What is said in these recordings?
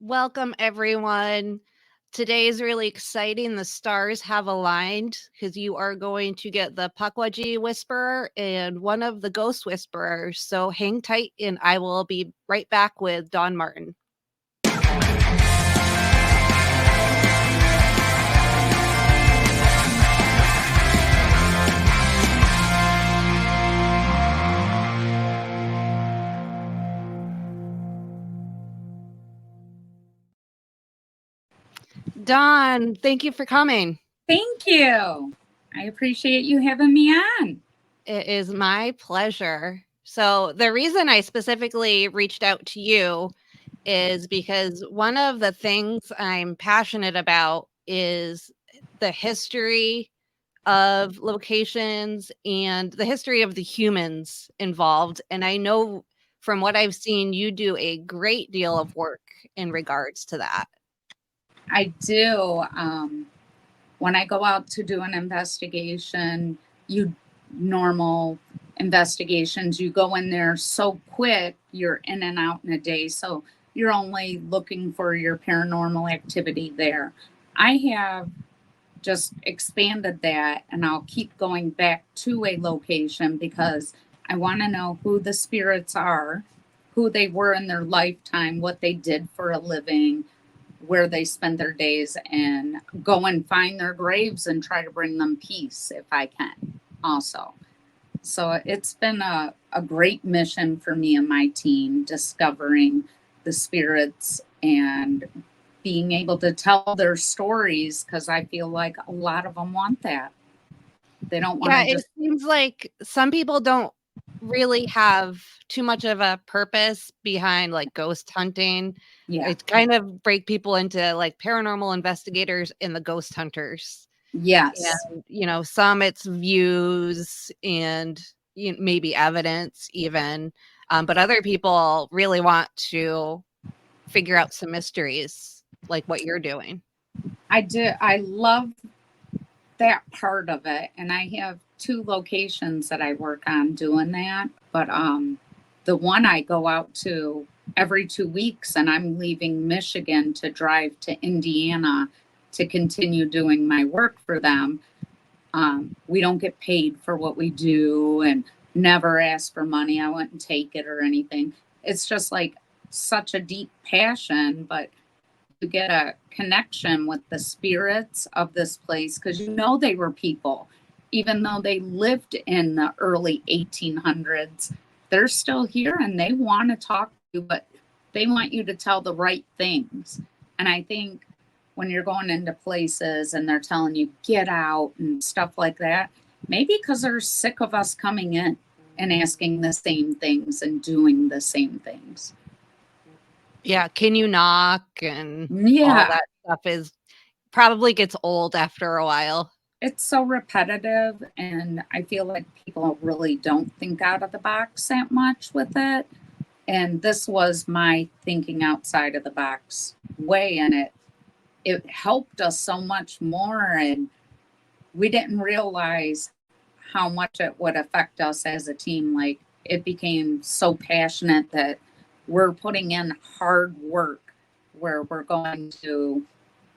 Welcome, everyone. Today is really exciting. The stars have aligned because you are going to get the Pukwudgie Whisperer and one of the Ghost Whisperers. So hang tight, and I will be right back with Don Martin. Don, thank you for coming. Thank you. I appreciate you having me on. It is my pleasure. So, the reason I specifically reached out to you is because one of the things I'm passionate about is the history of locations and the history of the humans involved. And I know from what I've seen, you do a great deal of work in regards to that. I do. When I go out to do an investigation, normal investigations, you go in there so quick, you're in and out in a day. So you're only looking for your paranormal activity there. I have just expanded that, and I'll keep going back to a location because I want to know who the spirits are, who they were in their lifetime, what they did for a living, where they spend their days, and go and find their graves and try to bring them peace if I can also. So it's been a great mission for me and my team, discovering the spirits and being able to tell their stories, because I feel like a lot of them want that. They don't want Yeah, to just. it seems like some people don't really have too much of a purpose behind like ghost hunting. Yeah. It kind of break people into like paranormal investigators and the ghost hunters. Yes. And some it's views and maybe evidence even. But other people really want to figure out some mysteries like what you're doing. I do. I love that part of it, and I have two locations that I work on doing that. But the one I go out to every 2 weeks, and I'm leaving Michigan to drive to Indiana to continue doing my work for them. We don't get paid for what we do, and never ask for money. I wouldn't take it or anything. It's just like such a deep passion, but you get a connection with the spirits of this place, because they were people. Even though they lived in the early 1800s, they're still here and they want to talk to you, but they want you to tell the right things. And I think when you're going into places and they're telling you get out and stuff like that, maybe because they're sick of us coming in and asking the same things and doing the same things. Yeah, can you knock and all Yeah. that stuff is probably gets old after a while. It's so repetitive, and I feel like people really don't think out of the box that much with it. And this was my thinking outside of the box way, and it helped us so much more, and we didn't realize how much it would affect us as a team. Like, it became so passionate that we're putting in hard work, where we're going to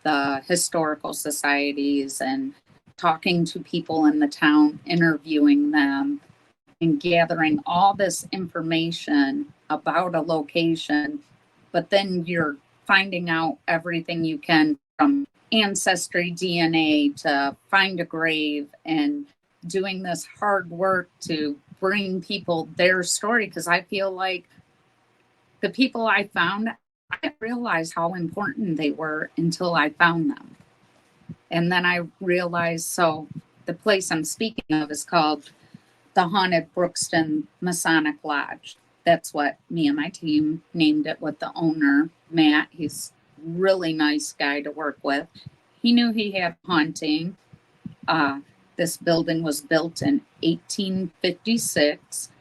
the historical societies and talking to people in the town, interviewing them, and gathering all this information about a location. But then you're finding out everything you can from ancestry DNA to find a grave, and doing this hard work to bring people their story. Because I feel like the people I found, I didn't realize how important they were until I found them. And then I realized, so the place I'm speaking of is called the Haunted Brookston Masonic Lodge. That's what me and my team named it with the owner, Matt. He's a really nice guy to work with. He knew he had haunting. This building was built in 1856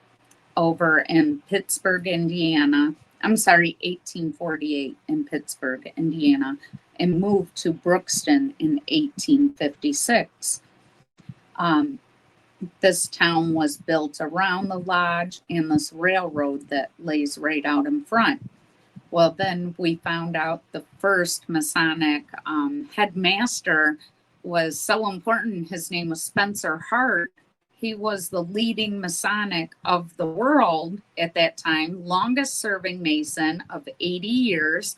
over in Pittsburgh, Indiana. I'm sorry, 1848 in Pittsburgh, Indiana, and moved to Brookston in 1856. This town was built around the lodge and this railroad that lays right out in front. Well, then we found out the first Masonic headmaster was so important. His name was Spencer Hart. He was the leading Masonic of the world at that time, longest serving Mason of 80 years.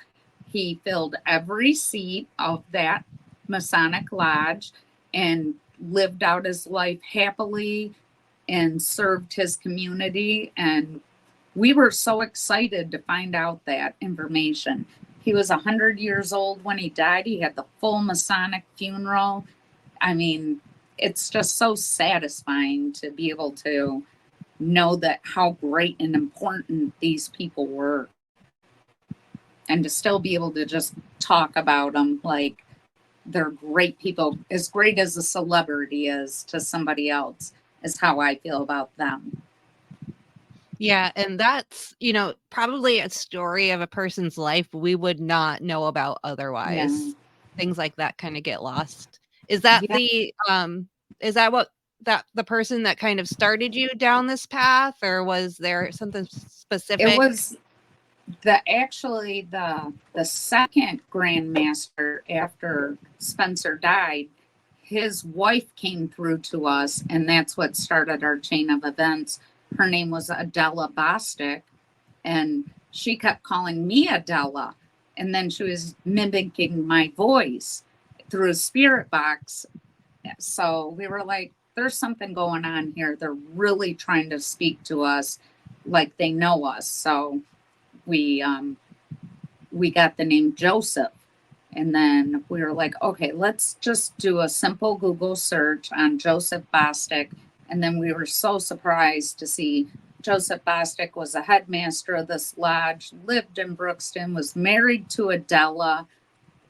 He filled every seat of that Masonic lodge and lived out his life happily and served his community. And we were so excited to find out that information. He was 100 years old when he died. He had the full Masonic funeral. I mean, it's just so satisfying to be able to know that how great and important these people were, and to still be able to just talk about them like they're great people, as great as a celebrity is to somebody else, is how I feel about them. Yeah, and that's, probably a story of a person's life we would not know about Yeah. otherwise. Things like that kind of get lost. Is that Yeah. what that the person that kind of started you down this path, or was there something It specific? was the second grandmaster after Spencer died. His wife came through to us, and that's what started our chain of events. Her name was Adela Bostic, and she kept calling me Adela, and then she was mimicking my voice through a spirit box. So we were like, there's something going on here. They're really trying to speak to us like they know us. So we we got the name Joseph. And then we were like, okay, let's just do a simple Google search on Joseph Bostic. And then we were so surprised to see Joseph Bostic was a headmaster of this lodge, lived in Brookston, was married to Adela.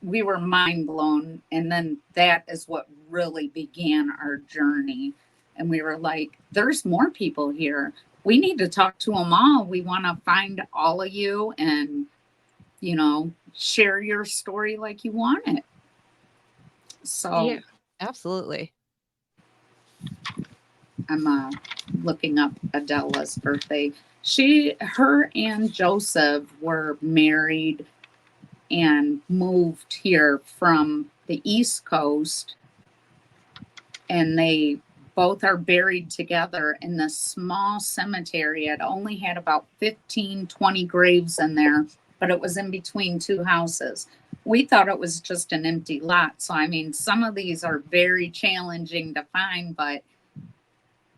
We were mind blown. And then that is what really began our journey. And we were like, there's more people here. We need to talk to them all. We want to find all of you and, share your story like you want it. So Yeah, absolutely. I'm looking up Adela's birthday. Her and Joseph were married and moved here from the East Coast, and they both are buried together in this small cemetery. It only had about 15, 20 graves in there, but it was in between two houses. We thought it was just an empty lot. So, I mean, some of these are very challenging to find, but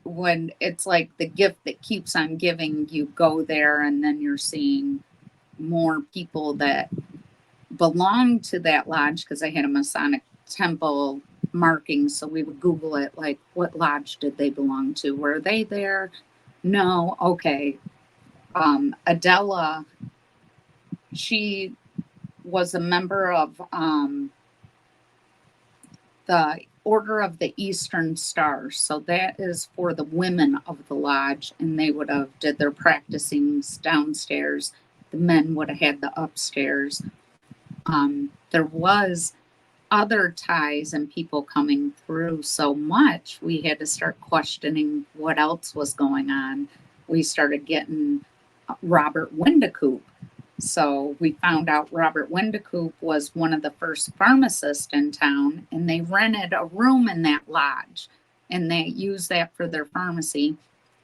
when it's like the gift that keeps on giving, you go there and then you're seeing more people that belong to that lodge, because I had a Masonic temple marking. So we would Google it, like, what lodge did they belong to? Were they there? No. Okay. Adela, she was a member of the Order of the Eastern Star. So that is for the women of the lodge, and they would have did their practicings downstairs. The men would have had the upstairs. There was other ties and people coming through so much, we had to start questioning what else was going on. We started getting Robert Windecoop. So we found out Robert Windecoop was one of the first pharmacists in town, and they rented a room in that lodge, and they used that for their pharmacy.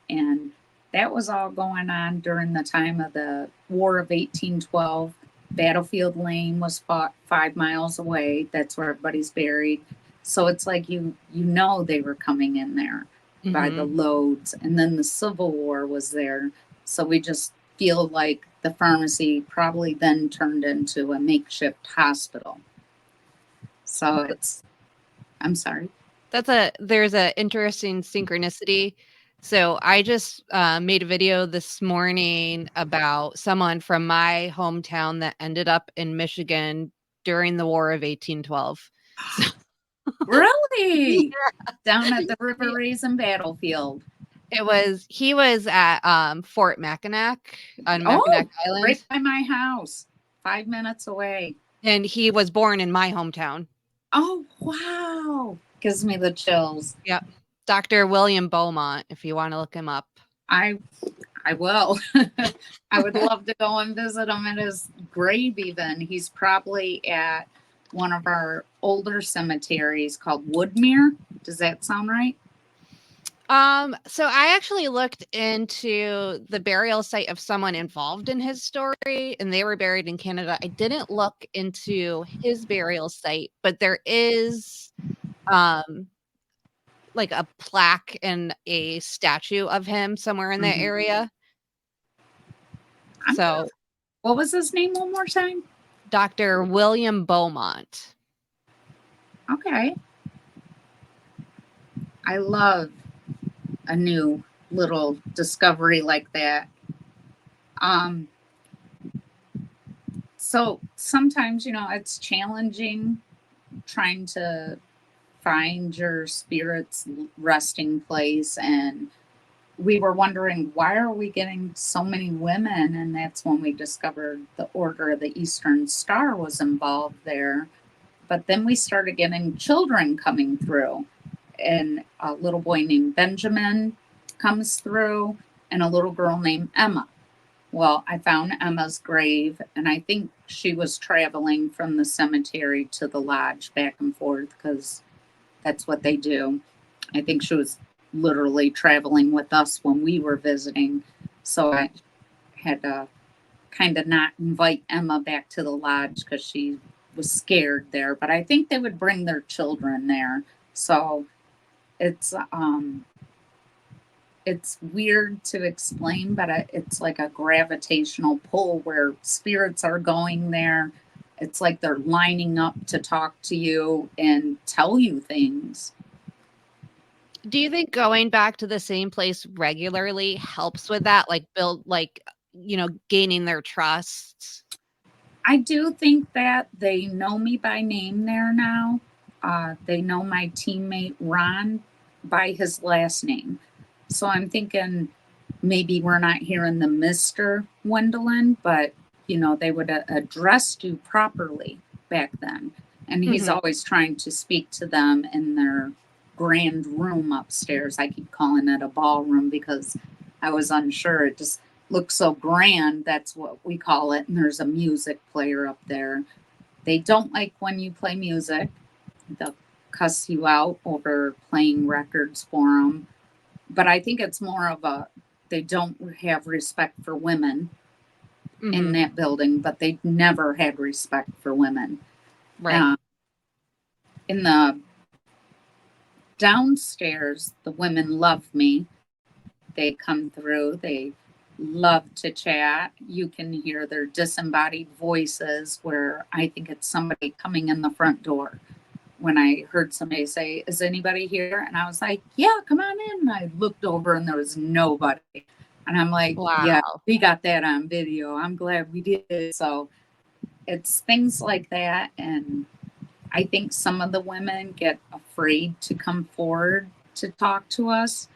And that was all going on during the time of the War of 1812. Battlefield Lane was fought 5 miles away. That's where everybody's buried. So it's like they were coming in there by the loads. And then the Civil War was there. So we just feel like the pharmacy probably then turned into a makeshift hospital. So I'm sorry. There's a interesting synchronicity. So I just made a video this morning about someone from my hometown that ended up in Michigan during the War of 1812. So, Really? yeah. Down at the River Raisin battlefield. He was at Fort Mackinac on Mackinac Oh, right Island, by my house, 5 minutes away. and he was born in my hometown. Oh, wow. Gives me the chills. Yep. Dr. William Beaumont, if you want to look him up. I I will. I would love to go and visit him at his grave, even. He's probably at one of our older cemeteries called Woodmere. Does that sound right? So I actually looked into the burial site of someone involved in his story, and they were buried in Canada. I didn't look into his burial site, but there is um like a plaque and a statue of him somewhere in that Mm-hmm. area. I'm gonna. So What was his name one more time? Dr. William Beaumont. Okay. I love a new little discovery like that. Um, so sometimes, it's challenging trying to find your spirit's resting place. And we were wondering, why are we getting so many women? And that's when we discovered the Order of the Eastern Star was involved there. But then we started getting children coming through, and a little boy named Benjamin comes through, and a little girl named Emma. Well, I found Emma's grave, and I think she was traveling from the cemetery to the lodge back and forth because that's what they do. I think she was literally traveling with us when we were visiting. So I had to kind of not invite Emma back to the lodge because she was scared there. But I think they would bring their children there. So it's it's weird to explain, but it's like a gravitational pull where spirits are going there. It's like they're lining up to talk to you and tell you things. Do you think going back to the same place regularly helps with that? Like build gaining their trust? I do think that they know me by name there now. They know my teammate Ron by his last name. So I'm thinking maybe we're not hearing the Mr. Wendelin, but they would have addressed you properly back then. And he's Mhm. always trying to speak to them in their grand room upstairs. I keep calling it a ballroom because I was unsure. It just looks so grand. That's what we call it. And there's a music player up there. They don't like when you play music. They'll cuss you out over playing records for them. But I think it's more of a they don't have respect for women in Mhm. that building, but they never had respect for women. Right. Uh, in the downstairs, the women love me. They come through, they love to chat. You can hear their disembodied voices where I think it's somebody coming in the front door. When I heard somebody say, "Is anybody here?" And I was like, "Yeah, come on in." And I looked over and there was nobody. And I'm like, "Yeah, Wow. we got that on video. I'm glad we did." So it's things like that. And I think some of the women get afraid to come forward to talk to us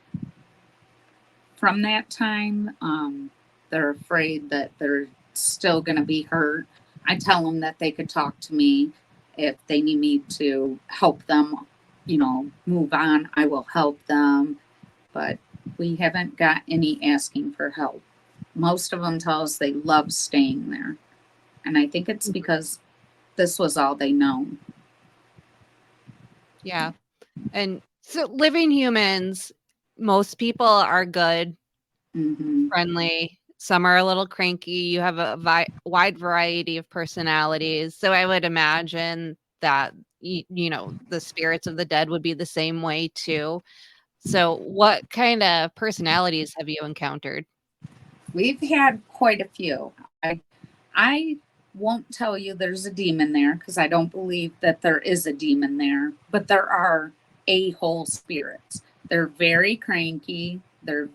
from that time. They're afraid that they're still going to be hurt. I tell them that they could talk to me if they need me to help them, move on. I will help them, but we haven't got any asking for help. Most of them tell us they love staying there. And I think it's because this was all they know. Yeah. And so living humans, most people are good, Mm-hmm. friendly. Some are a little cranky. You have a wide variety of personalities. So I would imagine that, the spirits of the dead would be the same way too. So what kind of personalities have you encountered? We've had quite a few. I won't tell you there's a demon there because I don't believe that there is a demon there, but there are a-hole spirits. They're very cranky. They're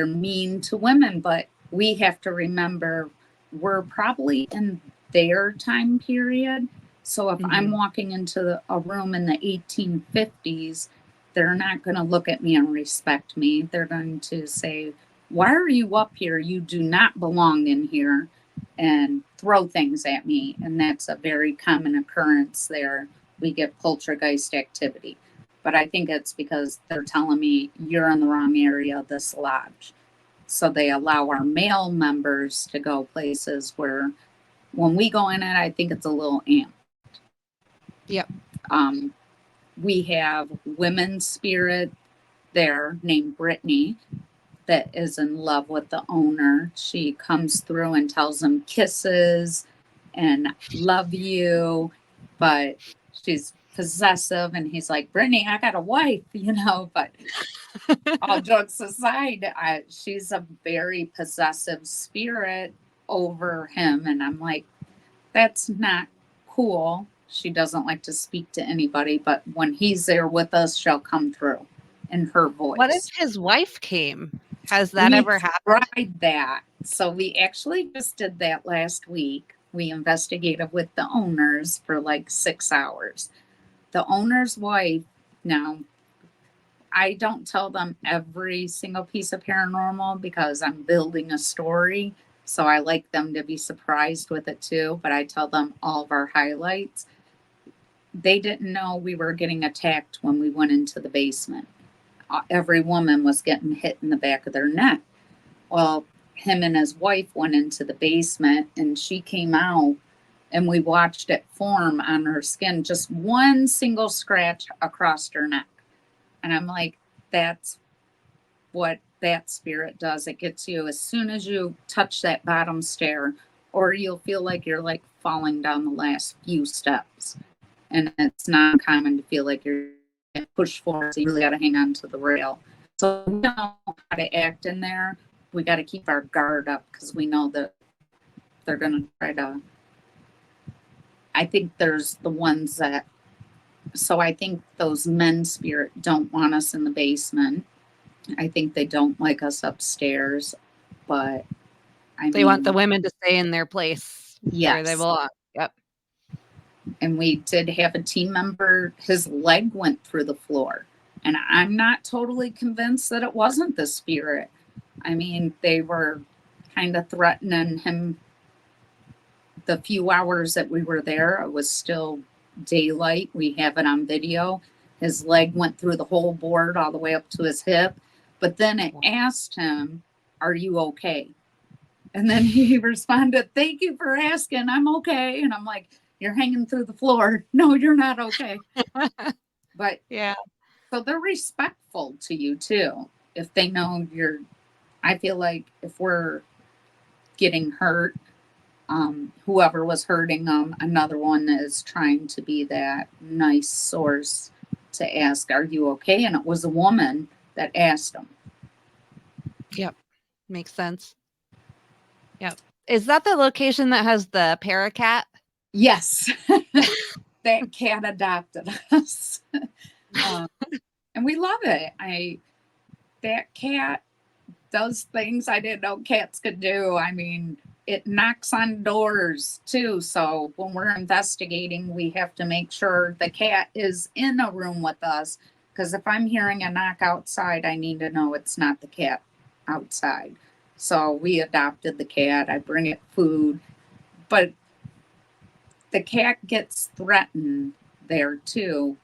mean to women, but we have to remember we're probably in their time period. So if I'm Mhm. walking into a room in the 1850s, they're not going to look at me and respect me. They're going to say, "Why are you up here? You do not belong in here," and throw things at me. And that's a very common occurrence there. We get poltergeist activity. But I think it's because they're telling me you're in the wrong area of this lodge. So they allow our male members to go places where when we go in it, I think it's a little amped. Yep. We have women's spirit there named Brittany that is in love with the owner. She comes through and tells him kisses and love you, but she's possessive. And he's like, Brittany, I got a wife, but all jokes aside, she's a very possessive spirit over him. And I'm like, that's not cool. She doesn't like to speak to anybody, but when he's there with us, she'll come through in her What if voice. his wife came? Has that We ever happened? tried that. So we actually just did that last week. We investigated with the owners for like 6 hours. The owner's wife, now I don't tell them every single piece of paranormal because I'm building a story. So I like them to be surprised with it too, but I tell them all of our highlights. They didn't know we were getting attacked when we went into the basement. Every woman was getting hit in the back of their neck. Well, him and his wife went into the basement and she came out and we watched it form on her skin, just one single scratch across her neck. And I'm like, that's what that spirit does. It gets you as soon as you touch that bottom stair, or you'll feel like you're like falling down the last few steps. And it's not common to feel like you're pushed forward, so you really got to hang on to the rail. So we know how to act in there. We got to keep our guard up because we know that they're going to try to. I think there's the ones that. So I think those men spirit don't want us in the basement. I think they don't like us upstairs, but They want the women to stay in their place where they yes. belong. Yep. And we did have a team member, his leg went through the floor. And I'm not totally convinced that it wasn't the spirit. I mean, they were kind of threatening him the few hours that we were there. It was still daylight. We have it on video. His leg went through the whole board all the way up to his hip. But then it asked him, "Are you okay?" And then he responded, "Thank you for asking. I'm okay." And I'm like, "You're hanging through the floor. No, you're not okay." But yeah. So they're respectful to you too. If they know I feel like if we're getting hurt, whoever was hurting them, another one is trying to be that nice source to ask, "Are you okay?" And it was a woman that asked them. Yep. Makes sense. Yep. Is that the location that has the paracat? Yes, that cat adopted us, and we love it. That cat does things I didn't know cats could do. I mean, it knocks on doors too. So when we're investigating, we have to make sure the cat is in a room with us. Because if I'm hearing a knock outside, I need to know it's not the cat outside. So we adopted the cat. I bring it food. But the cat gets threatened there too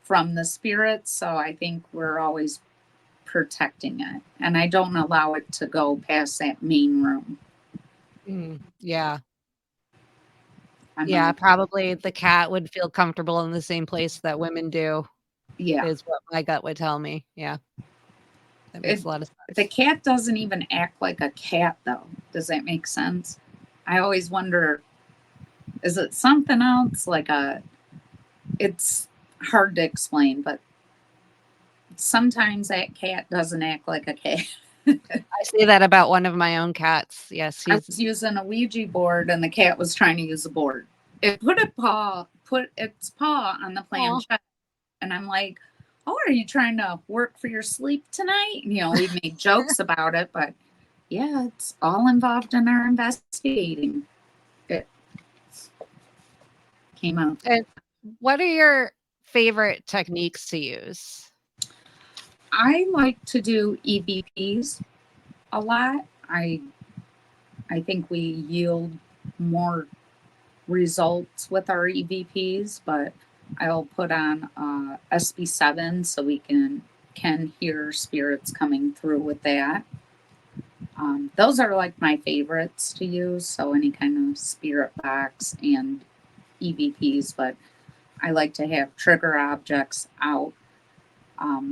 from the spirits. So I think we're always protecting it. And I don't allow it to go past that main room. Yeah. I'm Yeah, probably the cat would feel comfortable in the same place that women do, yeah. is what my gut would tell me. Yeah. That makes a lot of The sense. cat doesn't even act like a cat, though. Does that make sense? I always wonder, is it something else? It's hard to explain, but sometimes that cat doesn't act like a cat. I say that about one of my own cats. Yes, I he's was using a Ouija board and the cat was trying to use a board. It put its paw on the planchette, and I'm like, "Oh, are you trying to work for your sleep tonight?" We made jokes about it, but yeah, it's all involved in our investigating. It came out. And what are your favorite techniques to use? I like to do EVPs a lot. I think we yield more results with our EVPs, but I'll put on SB7 so we can hear spirits coming through with that. Those are like my favorites to use. So any kind of spirit box and EVPs, but I like to have trigger objects out.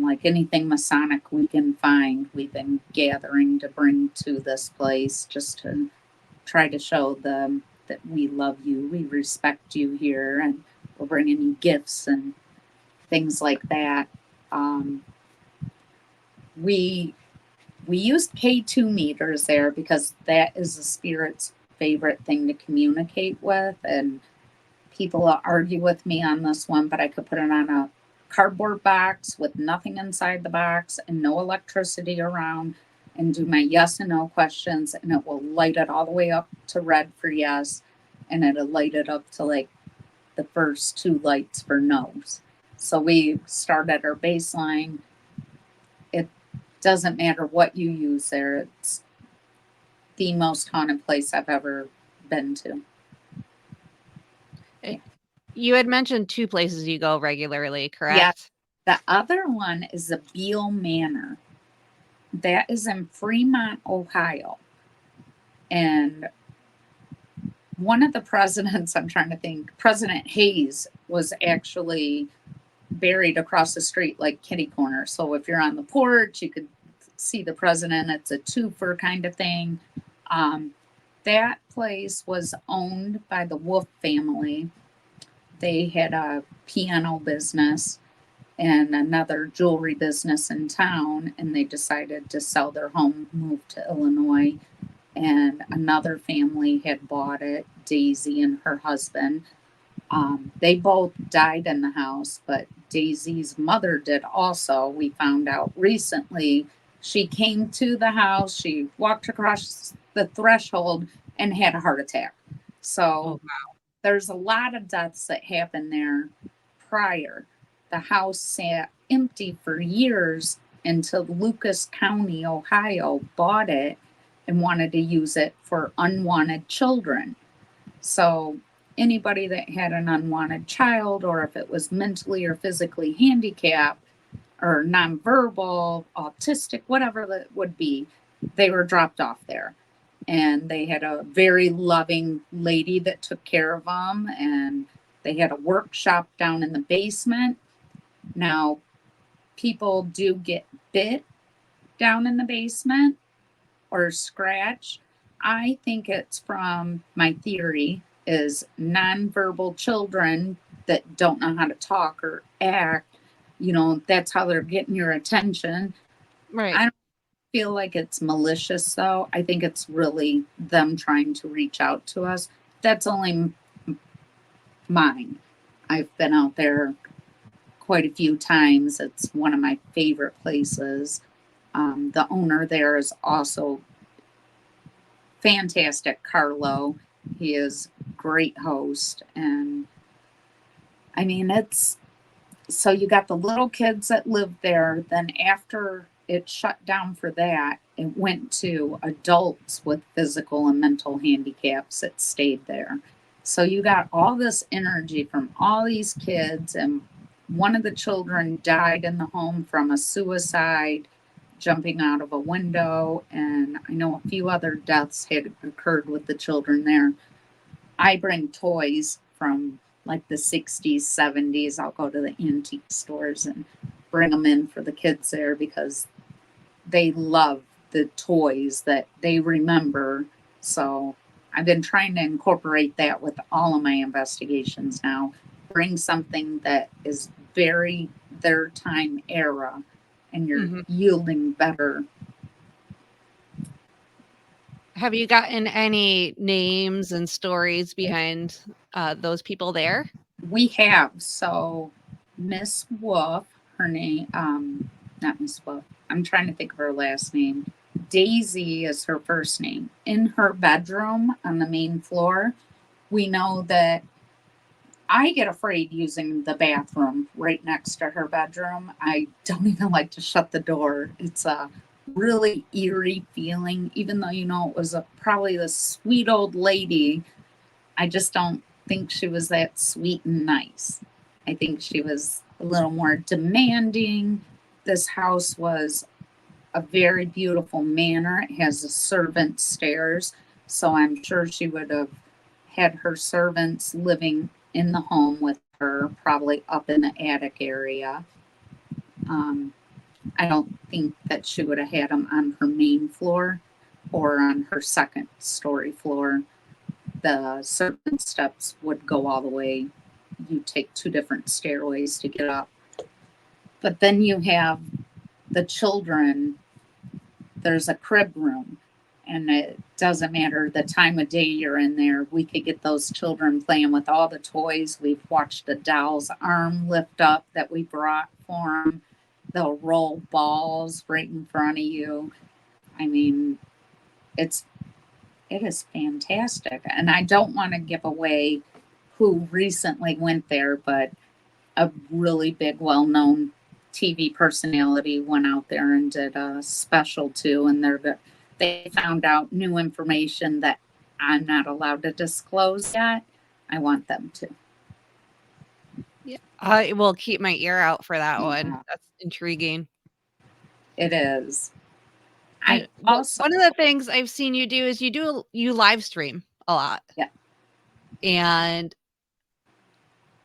Like anything Masonic we can find, we've been gathering to bring to this place just to try to show them that we love you, we respect you here, and we're bringing you gifts and things like that. Um, we we used K2 meters there because that is the spirit's favorite thing to communicate with, and people argue with me on this one, but I could put it on a cardboard box with nothing inside the box and no electricity around and do my yes and no questions, and it will light it all the way up to red for yes, and it'll light it up to like the first two lights for no's. So we start at our baseline. It doesn't matter what you use there. It's the most haunted place I've ever been to. Eh, You had mentioned 2 places you go regularly, Yeah. correct? The other one is the Beale Manor. That is in Fremont, Ohio. And one of the presidents, I'm trying to think, President Hayes was actually buried across the street like kitty corner. So if you're on the porch, you could see the president. It's a twofer kind of thing. Um, that place was owned by the Wolf family. They had a piano business and another jewelry business in town, and they decided to sell their home, move to Illinois. And another family had bought it, Daisy and her husband. They both died in the house, but Daisy's mother did also. We found out recently she came to the house, she walked across the threshold and had a heart attack. So Oh, wow. there's a lot of deaths that happened there prior. The house sat empty for years until Lucas County, Ohio, bought it and wanted to use it for unwanted children. So anybody that had an unwanted child, or if it was mentally or physically handicapped or nonverbal, autistic, whatever that would be, they were dropped off there. And they had a very loving lady that took care of them. And they had a workshop down in the basement. Now, people do get bit down in the basement or scratch. I think it's from my theory is nonverbal children that don't know how to talk or act. You know, that's how they're getting your attention. I Right. don't feel like it's malicious, though. I think it's really them trying to reach out to us. That's only mine. I've been out there quite a few times. It's one of my favorite places. The owner there is also fantastic, Carlo. He is great host, and I mean it's so you got the little kids that lived there. Then after it shut down for that, it went to adults with physical and mental handicaps that stayed there. So you got all this energy from all these kids, and one of the children died in the home from a suicide, jumping out of a window, and I know a few other deaths had occurred with the children there. I bring toys from like the 60s, 70s. I'll go to the antique stores and bring them in for the kids there because they love the toys that they remember. So I've been trying to incorporate that with all of my investigations now. Bring something that is very their time era, and you're Mhm. yielding better. Have you gotten any names and stories behind, those people there? We have so Miss Wolf, her name, not Miss Wolf. I'm trying to think of her last name. Daisy is her first name. In her bedroom on the main floor, we know that I get afraid using the bathroom right next to her bedroom. I don't even like to shut the door. It's a really eerie feeling, even though you know it was probably the sweet old lady. I just don't think she was that sweet and nice. I think she was a little more demanding. This house was a very beautiful manor. It has a servant stairs, so I'm sure she would have had her servants living in the home with her, probably up in the attic area. Um, I don't think that she would have had them on her main floor or on her second story floor. The servant steps would go all the way. You take two different stairways to get up. But then you have the children, there's a crib room, and it doesn't matter the time of day you're in there. We could get those children playing with all the toys. We've watched a doll's arm lift up that we brought for them. They'll roll balls right in front of you. I mean, it's it is fantastic. And I don't want to give away who recently went there, but a really big, well known TV personality went out there and did a special too. And they found out new information that I'm not allowed to disclose yet. I want them to. Yeah. I will keep my ear out for that one. Yeah, That's intriguing. it is. I And also, one of the things I've seen you do is you live stream a lot. yeah. And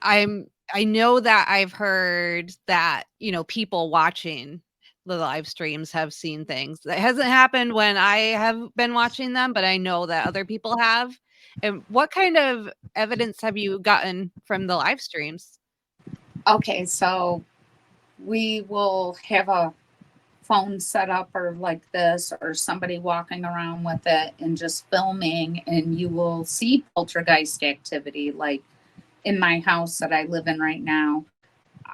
I know that I've heard that, people watching the live streams have seen things. That hasn't happened when I have been watching them, but I know that other people have. And what kind of evidence have you gotten from the live streams? Okay, so we will have a phone set up or like this, or somebody walking around with it and just filming, and you will see poltergeist activity. Like in my house that I live in right now,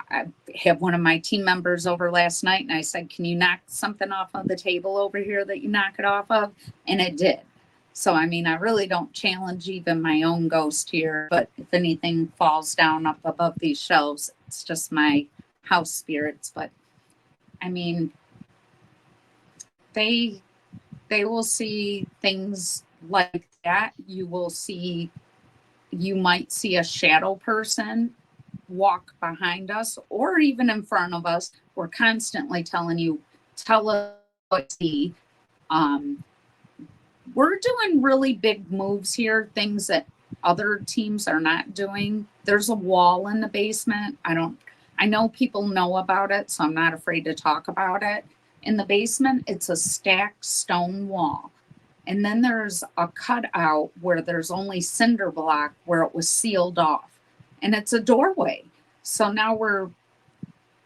I have one of my team members over last night, and I said, can you knock something off of the table over here that you knock it off of? And it did. So I mean, I really don't challenge even my own ghost here, but if anything falls down up above these shelves, it's just my house spirits. But I mean, they they will see things like that. You might see a shadow person walk behind us or even in front of us. We're constantly telling you, tell us what you see. Um, we're doing really big moves here, things that other teams are not doing. There's a wall in the basement. I know people know about it, so I'm not afraid to talk about it. In the basement, it's a stacked stone wall. And then there's a cutout where there's only cinder block where it was sealed off. And it's a doorway. So now we're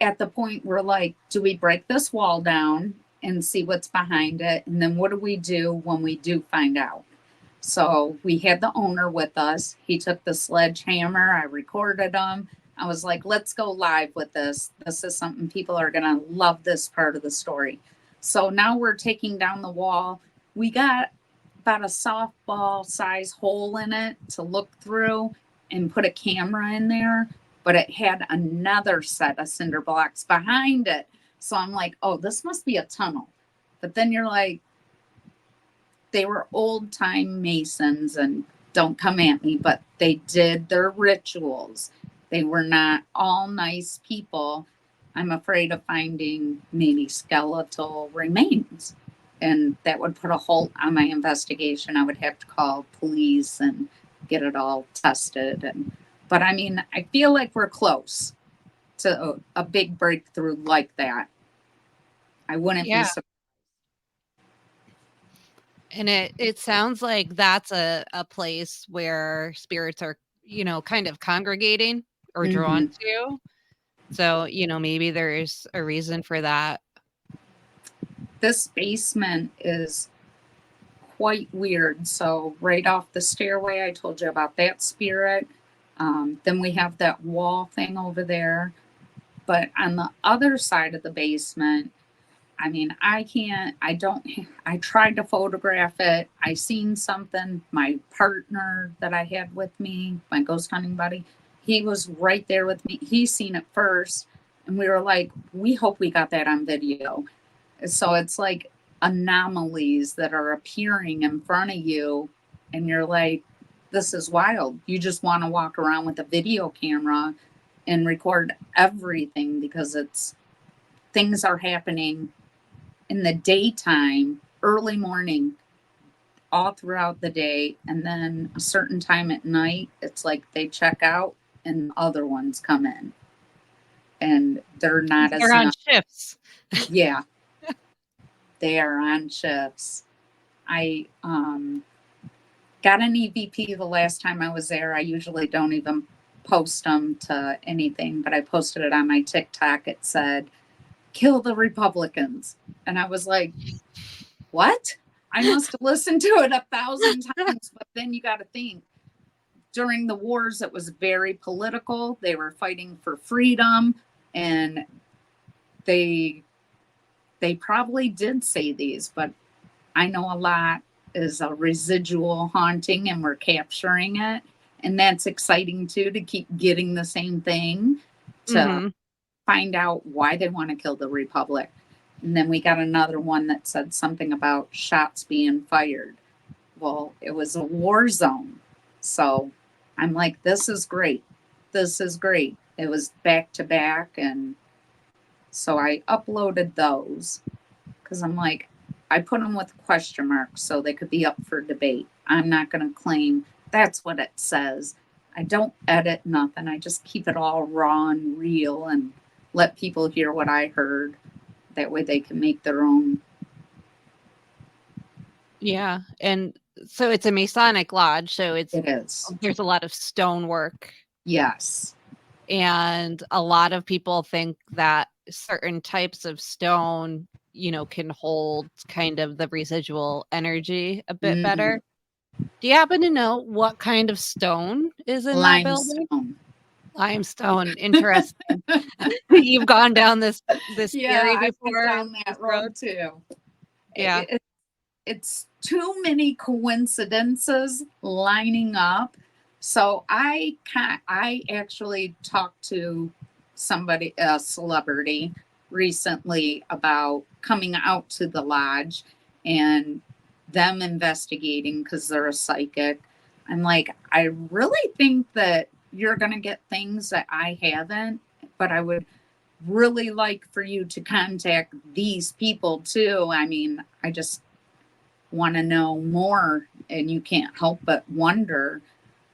at the point where, like, do we break this wall down and see what's behind it? And then what do we do when we do find out? So we had the owner with us. He took the sledgehammer. I recorded him. I was like, let's go live with this. This is something people are going to love, this part of the story. So now we're taking down the wall. We got about a softball size hole in it to look through and put a camera in there, but it had another set of cinder blocks behind it. So I'm like, oh, this must be a tunnel. But then you're like, they were old time Masons, and don't come at me, but they did their rituals. They were not all nice people. I'm afraid of finding maybe skeletal remains. And that would put a halt on my investigation. I would have to call police and get it all tested. But I mean, I feel like we're close to a big breakthrough like that. I wouldn't be Yeah. surprised. And it sounds like that's a place where spirits are, kind of congregating or drawn Mm-hmm. to. So, maybe there's a reason for that. This basement is quite weird. So, right off the stairway, I told you about that spirit. Then we have that wall thing over there. But on the other side of the basement, I mean, I tried to photograph it. I seen something. My partner that I had with me, my ghost hunting buddy, he was right there with me. He seen it first. And we were like, we hope we got that on video. So it's like anomalies that are appearing in front of you. And you're like, this is wild. You just want to walk around with a video camera and record everything because things are happening in the daytime, early morning, all throughout the day, and then a certain time at night, it's like they check out and other ones come in, and they're not as They're on not. shifts. Yeah, they are on shifts. I got an EVP the last time I was there. I usually don't even post them to anything, but I posted it on my TikTok. It said, "Kill the Republicans," and I was like, "What?" I must have listened to it 1,000 times, but then you got to think, during the wars, it was very political. They were fighting for freedom, and they they probably did say these, but I know a lot is a residual haunting, and we're capturing it, and that's exciting too, to keep getting the same thing, to Mm-hmm. find out why they want to kill the republic. And then we got another one that said something about shots being fired. Well, it was a war zone. So I'm like, this is great. This is great. It was back to back. And so I uploaded those because I'm like, I put them with question marks so they could be up for debate. I'm not going to claim that's what it says. I don't edit nothing. I just keep it all raw and real and let people hear what I heard. That way they can make their own. Yeah. And so it's a Masonic lodge. So It is. there's a lot of stonework. Yes. And a lot of people think that certain types of stone, can hold kind of the residual energy a bit Mm-hmm. better. Do you happen to know what kind of stone is in that building? Limestone. Limestone. Interesting. You've gone down this Yeah, theory I went before, down this that road? road too. Yeah. It's too many coincidences lining up. So I actually talked to somebody, a celebrity, recently about coming out to the lodge and them investigating because they're a psychic. I'm like, I really think that you're going to get things that I haven't, but I would really like for you to contact these people too. I mean, I just want to know more, and you can't help but wonder.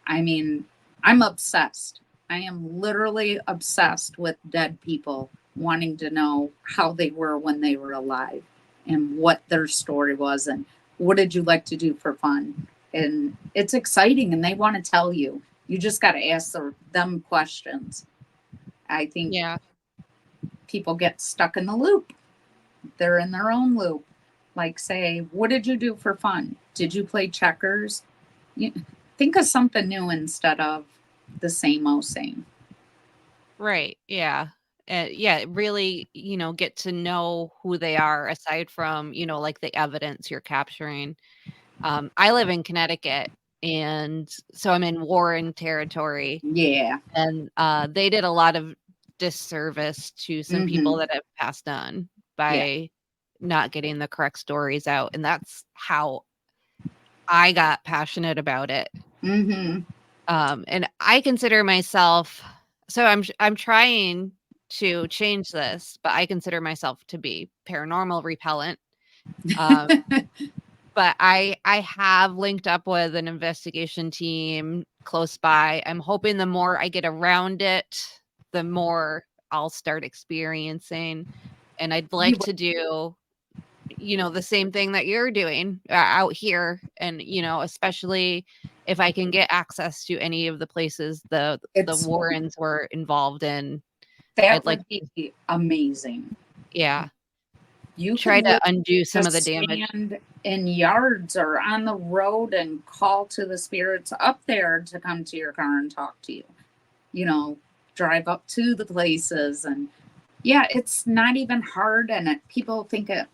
I mean, I'm obsessed. I am literally obsessed with dead people, wanting to know how they were when they were alive and what their story was and what did you like to do for fun. And it's exciting, and they want to tell you. You just got to ask them questions. I think Yeah. people get stuck in the loop. They're in their own loop. Like, say, what did you do for fun? Did you play checkers? You, think of something new instead of the same old same. Right. Yeah. Yeah, really, get to know who they are aside from, like the evidence you're capturing. I live in Connecticut, and so I'm in Warren territory, Yeah. and they did a lot of disservice to some people Mm-hmm. that have passed on Yeah. by not getting the correct stories out, and that's how I got passionate about it. Mm-hmm. And I consider myself, so I'm trying to change this, but I consider myself to be paranormal repellent. Um, but I have linked up with an investigation team close by. I'm hoping the more I get around it, the more I'll start experiencing. And I'd You like to do, the same thing that you're doing out here. And, especially if I can get access to any of the places the it's Warrens were involved in, that I'd like would to, be amazing. yeah, You could try to literally undo some of the just damage. stand in yards or on the road and call to the spirits up there to come to your car and talk to you. You know, drive up to the places. And yeah, it's not even hard, and people think it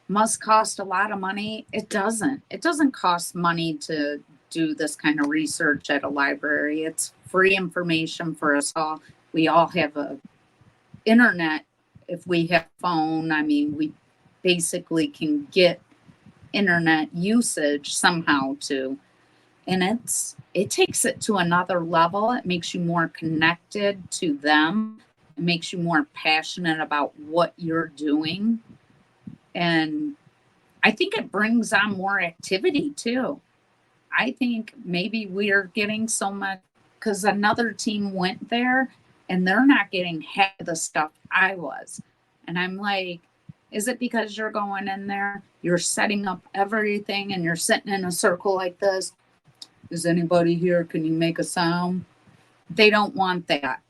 must cost a lot of money. It doesn't cost money to do this kind of research at a library. It's free information for us all. We all have a internet. If we have phone, I mean, we basically can get internet usage somehow too. And it takes it to another level. It makes you more connected to them. It makes you more passionate about what you're doing. And I think it brings on more activity too. I think maybe we're getting so much because another team went there and they're not getting half the stuff I was. And I'm like, is it because you're going in there, you're setting up everything and you're sitting in a circle like this? Is anybody here? Can you make a sound? They don't want that.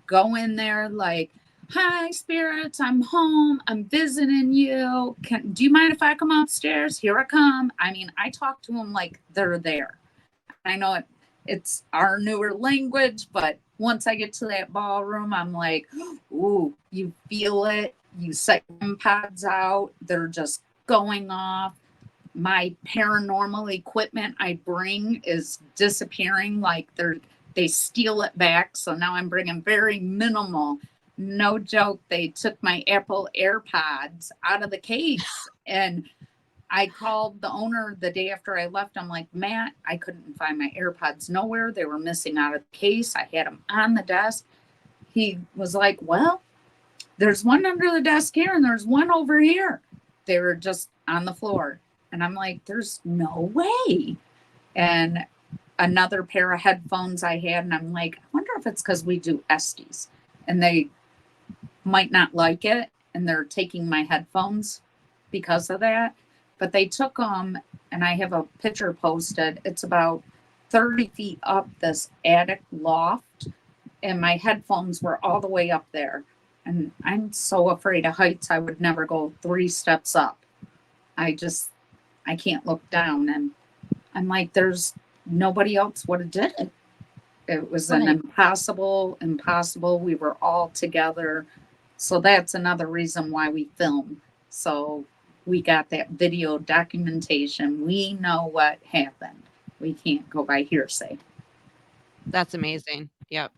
Go in there like, hi, spirits, I'm home. I'm visiting you. Do you mind if I come upstairs? Here I come. I mean, I talk to them like they're there. I know it's our newer language, but once I get to that ballroom, I'm like, ooh, you feel it. You set pads out. They're just going off. My paranormal equipment I bring is disappearing. Like they steal it back. So now I'm bringing very minimal. No joke. They took my Apple AirPods out of the case and I called the owner the day after I left. I'm like, Matt, I couldn't find my AirPods nowhere. They were missing out of the case. I had them on the desk. He was like, well, there's one under the desk here and there's one over here. They were just on the floor. And I'm like, there's no way. And another pair of headphones I had, and I'm like, I wonder if it's because we do Estes and they might not like it and they're taking my headphones because of that. But they took them, and I have a picture posted. It's about 30 feet up this attic loft, and my headphones were all the way up there. And I'm so afraid of heights, I would never go 3 steps up. I can't look down. And I'm like, there's nobody else would have did it. It was an impossible. We were all together. So that's another reason why we film. So we got that video documentation. We know what happened. We can't go by hearsay. That's amazing. Yep.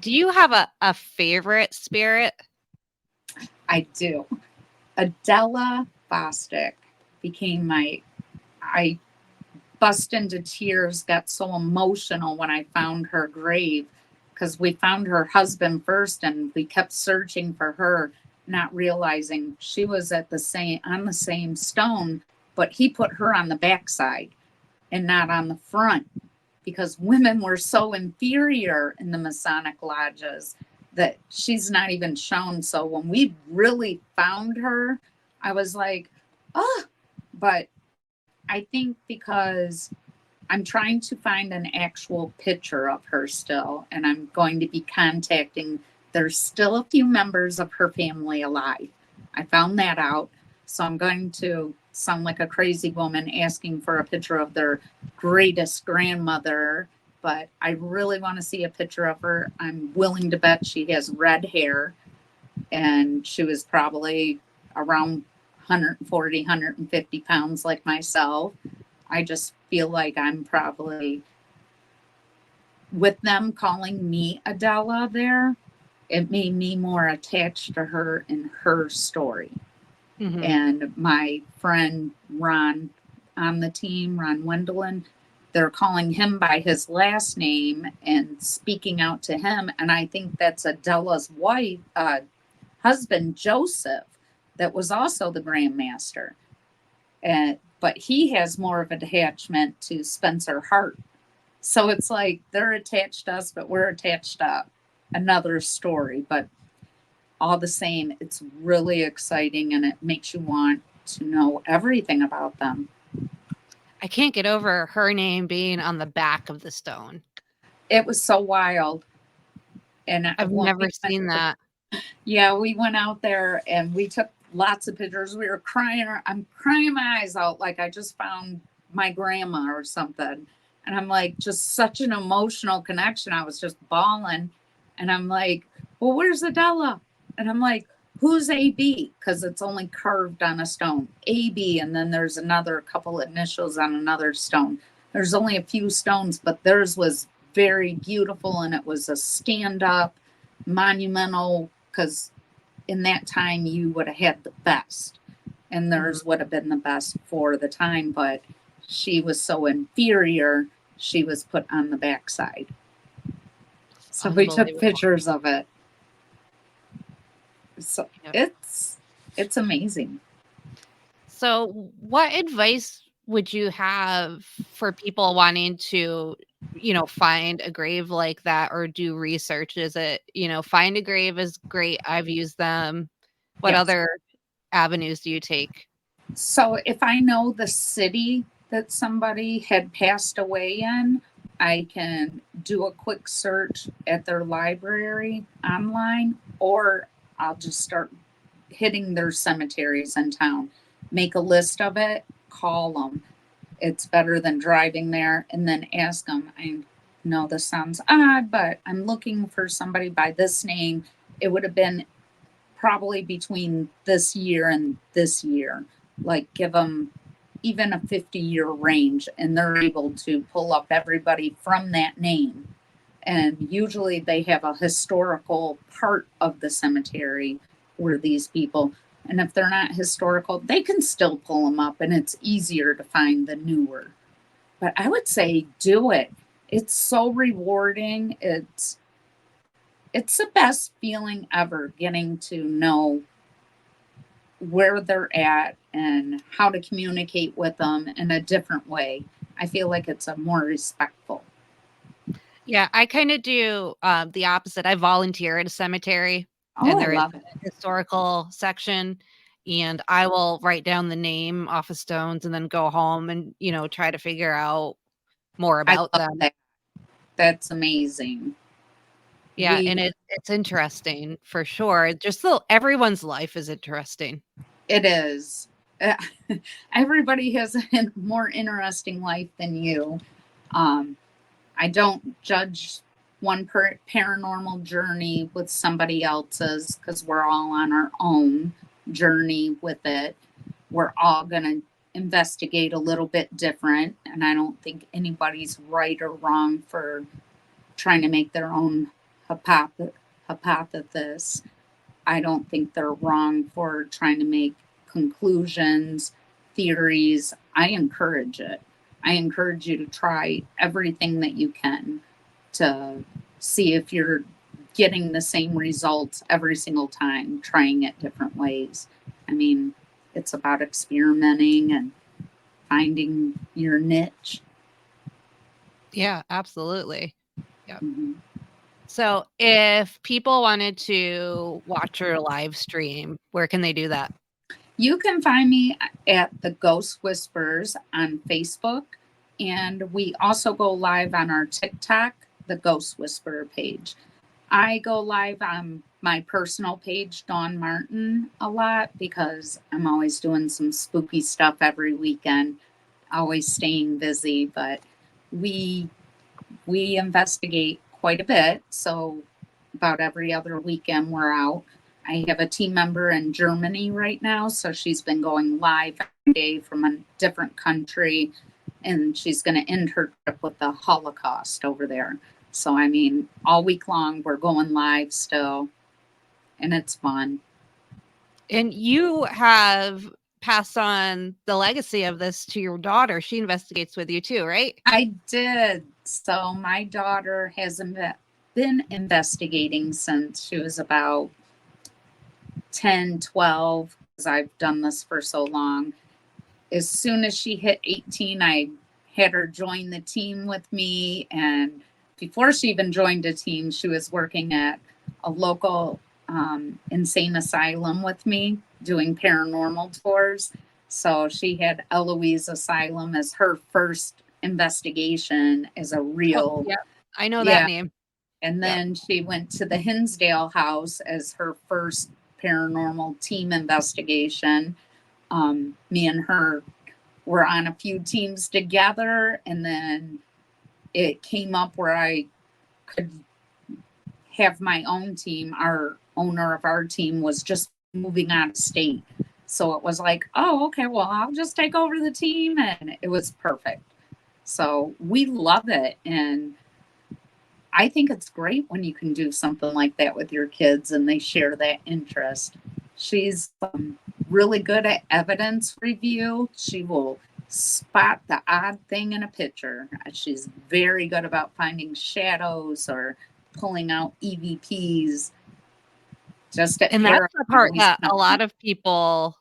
Do you have a favorite spirit? I do. Adela Bostic became I bust into tears, got so emotional when I found her grave because we found her husband first and we kept searching for her, not realizing she was on the same stone, but he put her on the backside and not on the front because women were so inferior in the Masonic lodges that she's not even shown. So when we really found her, I was like, oh, but I think because I'm trying to find an actual picture of her still, and I'm going to be contacting. There's still a few members of her family alive. I found that out. So I'm going to sound like a crazy woman asking for a picture of their greatest grandmother, but I really want to see a picture of her. I'm willing to bet she has red hair, and she was probably around 140, 150 pounds like myself. I just feel like I'm probably, with them calling me Adela there, it made me more attached to her and her story. Mm-hmm. And my friend Ron on the team, Ron Wendelin, they're calling him by his last name and speaking out to him. And I think that's Adela's husband, Joseph, that was also the Grandmaster. But he has more of a attachment to Spencer Hart. So it's like they're attached to us, but we're attached to another story. But all the same, it's really exciting and it makes you want to know everything about them. I can't get over her name being on the back of the stone. It was so wild. And I've never seen that. Yeah, we went out there and we took lots of pictures. We were crying. I'm crying my eyes out like I just found my grandma or something. And I'm like, just such an emotional connection. I was just bawling. And I'm like, well, where's Adela? And I'm like, who's AB? Because it's only carved on a stone. AB. And then there's another couple initials on another stone. There's only a few stones, but theirs was very beautiful. And it was a stand up, monumental, because in that time you would have had the best. And theirs would have been the best for the time. But she was so inferior, she was put on the backside. So we took pictures of it. So It's amazing. So, what advice would you have for people wanting to, find a grave like that or do research? Is it, find a grave is great. I've used them. What Yes. other avenues do you take? So if I know the city that somebody had passed away in, I can do a quick search at their library online, or I'll just start hitting their cemeteries in town. Make a list of it, call them. It's better than driving there and then ask them. I know this sounds odd, but I'm looking for somebody by this name. It would have been probably between this year and this year. Like, give them even a 50-year range, and they're able to pull up everybody from that name. And usually they have a historical part of the cemetery where these people, and if they're not historical, they can still pull them up, and it's easier to find the newer. But I would say do it. It's so rewarding. It's the best feeling ever, getting to know where they're at and how to communicate with them in a different way. I feel like it's a more respectful. Yeah, I kind of do the opposite. I volunteer at a cemetery, Oh, and I there is love a it. historical section, and I will write down the name off of stones and then go home and, try to figure out more I about love them. that. That's amazing. Yeah, We and it's interesting for sure. Just so everyone's life is interesting. It is. Uh, Everybody has a more interesting life than you. Um, I don't judge one paranormal journey with somebody else's, because we're all on our own journey with it. We're all going to investigate a little bit different. And I don't think anybody's right or wrong for trying to make their own hypothesis. I don't think they're wrong for trying to make conclusions, theories. I encourage it. I encourage you to try everything that you can to see if you're getting the same results every single time, trying it different ways. I mean, it's about experimenting and finding your niche. Yeah, absolutely. Yeah. Mhm. So if people wanted to watch your live stream, where can they do that? You can find me at the Ghost Whispers on Facebook, and we also go live on our TikTok, the Ghost Whisperer page. I go live on my personal page, Dawn Martin, a lot because I'm always doing some spooky stuff every weekend, always staying busy. But we we investigate quite a bit, so about every other weekend we're out. I have a team member in Germany right now, so she's been going live every day from a different country, and she's going to end her trip with the Holocaust over there. So, I mean, all week long we're going live still, and it's fun. And you have passed on the legacy of this to your daughter. She investigates with you too, right? I did. So, my daughter has been investigating since she was about 10, 12, because I've done this for so long. As soon as she hit 18, I had her join the team with me. And before she even joined a team, she was working at a local insane asylum with me doing paranormal tours. So she had Eloise Asylum as her first investigation as a Oh, real, yeah. I know that yeah. name. And Yep. then she went to the Hinsdale House as her first paranormal team investigation. Me and her were on a few teams together, and then it came up where I could have my own team. Our owner of our team was just moving out of state. So it was like, oh, okay, well, I'll just take over the team. And it was perfect. So we love it. And I think it's great when you can do something like that with your kids and they share that interest. She's really good at evidence review. She will spot the odd thing in a picture. She's very good about finding shadows or pulling out EVPs. just at And that's the part paranormal that a lot stuff. of people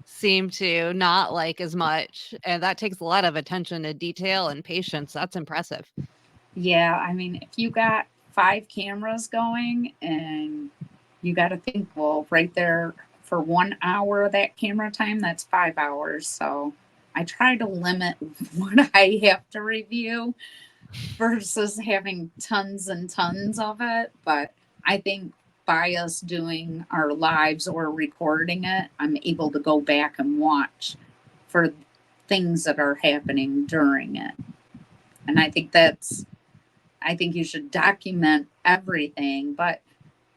seem to not like as much, and that takes a lot of attention to detail and patience. That's impressive. Yeah, I mean, if you got 5 cameras going and you got to think, well, right there for 1 hour of that camera time, that's 5 hours. So I try to limit what I have to review versus having tons and tons of it. But I think by us doing our lives or recording it, I'm able to go back and watch for things that are happening during it. And I think you should document everything, but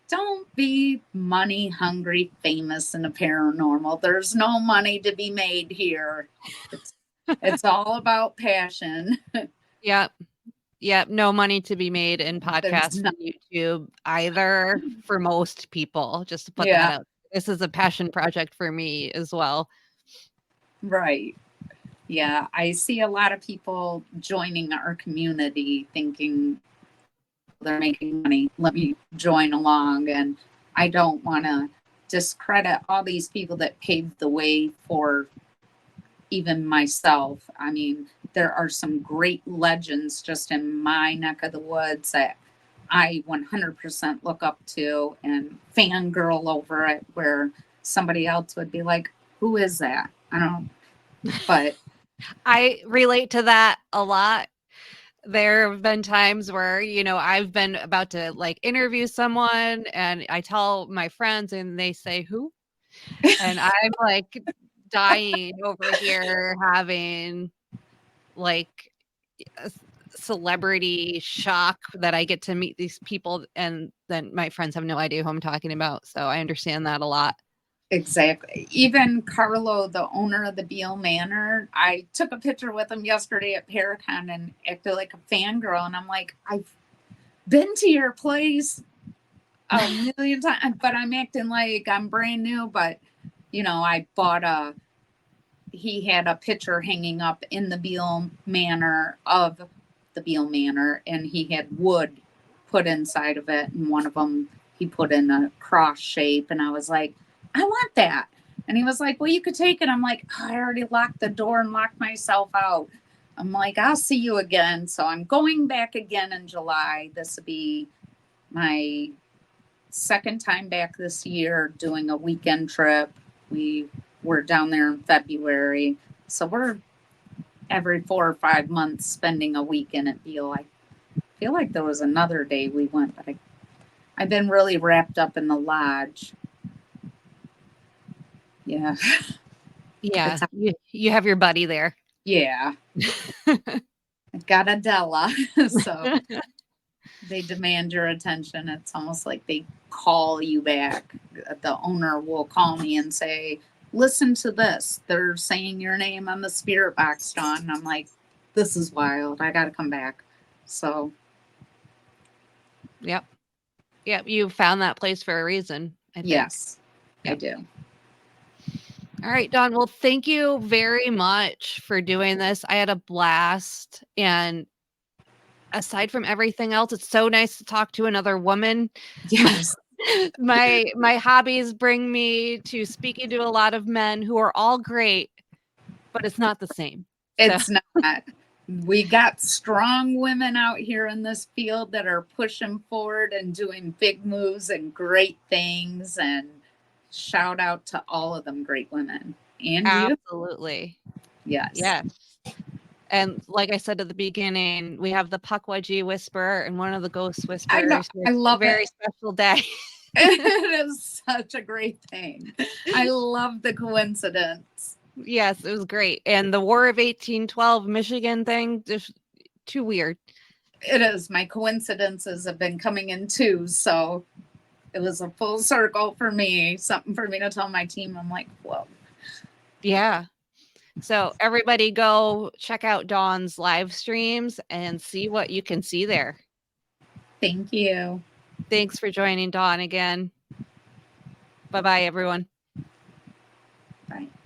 don't be money hungry, famous in the paranormal. There's no money to be made here. It's it's all about passion. Yep. Yep. No money to be made in There's podcasts no and YouTube either for most people, just to put that yeah, out. This is a passion project for me as well. right. Yeah, I see a lot of people joining our community thinking they're making money. Let me join along. And I don't want to discredit all these people that paved the way for even myself. I mean, there are some great legends just in my neck of the woods that I 100% look up to and fangirl over it, where somebody else would be like, who is that? I don't, but I relate to that a lot. There have been times where, I've been about to like interview someone and I tell my friends and they say, who? And I'm like dying over here having like a celebrity shock that I get to meet these people and then my friends have no idea who I'm talking about. So I understand that a lot. exactly. Even Carlo, the owner of the Beale Manor, I took a picture with him yesterday at Paracon and acted like a fangirl. And I'm like, I've been to your place a million times, but I'm acting like I'm brand new. But, I bought he had a picture hanging up in the Beale Manor of the Beale Manor, and he had wood put inside of it. And one of them he put in a cross shape. And I was like, I want that. And he was like, well, you could take it. I'm like, oh, I already locked the door and locked myself out. I'm like, I'll see you again. So I'm going back again in July. This will be my second time back this year doing a weekend trip. We were down there in February. So we're every 4 or 5 months spending a weekend at Beale. I feel like there was another day we went, but I've been really wrapped up in the lodge. Yeah. Yeah, It's you have your buddy there. yeah. I've got Adela. So they demand your attention. It's almost like they call you back. The owner will call me and say, listen to this. They're saying your name on the spirit box, Dawn. And I'm like, this is wild. I got to come back. So, Yep. Yep. You found that place for a reason, I think. yes, I Yep. do. All right, Dawn. Well, thank you very much for doing this. I had a blast. And aside from everything else, it's so nice to talk to another woman. Yes, My hobbies bring me to speaking to a lot of men who are all great, but it's not the same. So it's not. We got strong women out here in this field that are pushing forward and doing big moves and great things. And shout out to all of them great women. And you. absolutely. Yes. Yes. And like I said at the beginning, we have the Pukwudgie Whisperer and one of the Ghost I know. Whisperers. I It's a love very it. special day. It is such a great thing. I love the coincidence. Yes, it was great. And the War of 1812 Michigan thing, just too weird. It is. My coincidences have been coming in twos. So it was a full circle for me. Something for me to tell my team. I'm like, whoa. Yeah. So everybody go check out Dawn's live streams and see what you can see there. Thank you. Thanks for joining Dawn again. Bye-bye, everyone. Bye.